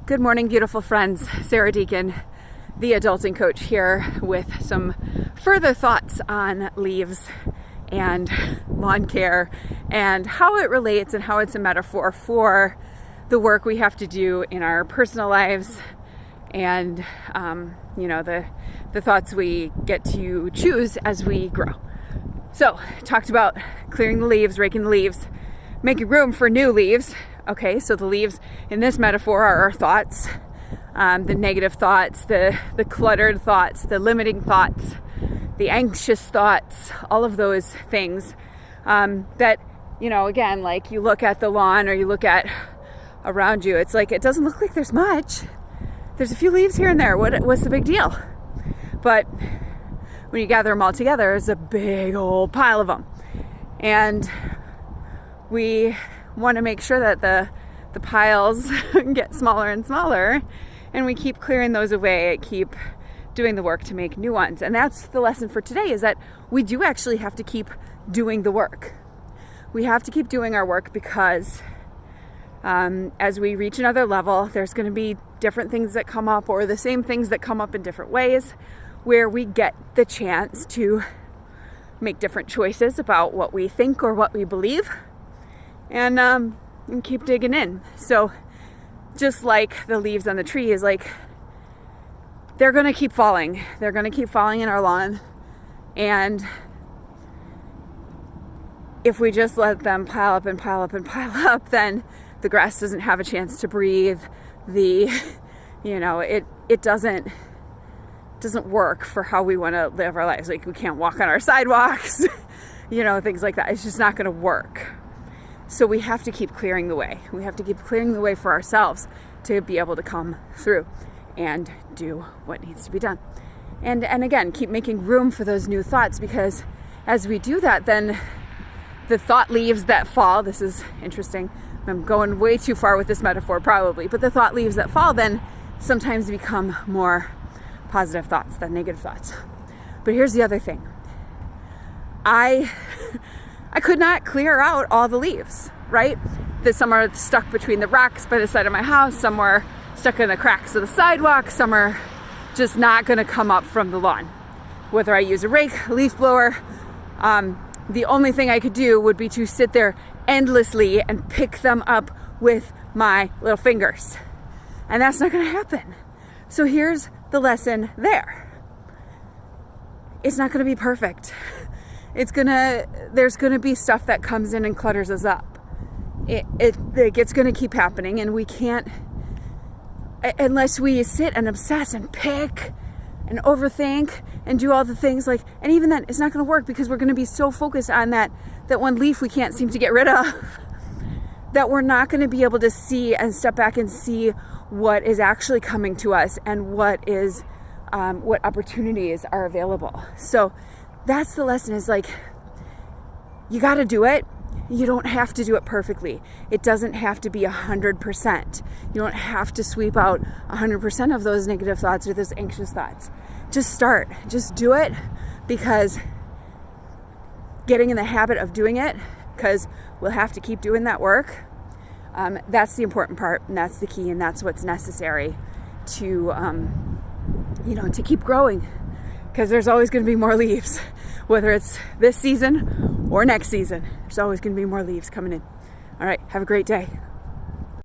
Good morning, beautiful friends. Sarah Deacon, the adulting coach, here with some further thoughts on leaves and lawn care and how it relates and how it's a metaphor for the work we have to do in our personal lives and the thoughts we get to choose as we grow. So, talked about clearing the leaves, raking the leaves, making room for new leaves. Okay, so the leaves in this metaphor are our thoughts, the negative thoughts, the cluttered thoughts, the limiting thoughts, the anxious thoughts, all of those things that, again, like you look at the lawn or you look at around you, it's like it doesn't look like there's much. There's a few leaves here and there. What's the big deal? But when you gather them all together, it's a big old pile of them. And we want to make sure that the piles get smaller and smaller, and we keep clearing those away, keep doing the work to make new ones. And that's the lesson for today, is that we do actually have to keep doing the work. We have to keep doing our work because as we reach another level, there's going to be different things that come up, or the same things that come up in different ways, where we get the chance to make different choices about what we think or what we believe. And keep digging in. So just like the leaves on the tree is like, they're going to keep falling. They're going to keep falling in our lawn. And if we just let them pile up and pile up and pile up, then the grass doesn't have a chance to breathe. It doesn't work for how we want to live our lives. Like, we can't walk on our sidewalks, things like that. It's just not going to work. So we have to keep clearing the way. We have to keep clearing the way for ourselves to be able to come through and do what needs to be done. And again, keep making room for those new thoughts, because as we do that, then the thought leaves that fall. This is interesting. I'm going way too far with this metaphor probably, but the thought leaves that fall then sometimes become more positive thoughts than negative thoughts. But here's the other thing. I could not clear out all the leaves, right? Some are stuck between the rocks by the side of my house. Some are stuck in the cracks of the sidewalk. Some are just not going to come up from the lawn. Whether I use a rake, a leaf blower, the only thing I could do would be to sit there endlessly and pick them up with my little fingers. And that's not going to happen. So here's the lesson there. It's not going to be perfect. There's gonna be stuff that comes in and clutters us up. It's gonna keep happening, and we can't, unless we sit and obsess and pick and overthink and do all the things, and even then it's not gonna work, because we're gonna be so focused on that one leaf we can't seem to get rid of, that we're not gonna be able to see and step back and see what is actually coming to us and what opportunities are available. So that's the lesson, is you got to do it. You don't have to do it perfectly. It doesn't have to be 100%. You don't have to sweep out 100% of those negative thoughts or those anxious thoughts. Just start. Just do it, because getting in the habit of doing it, because we'll have to keep doing that work. That's the important part, and that's the key, and that's what's necessary to keep growing. Because there's always going to be more leaves, whether it's this season or next season. There's always going to be more leaves coming in. All right, have a great day.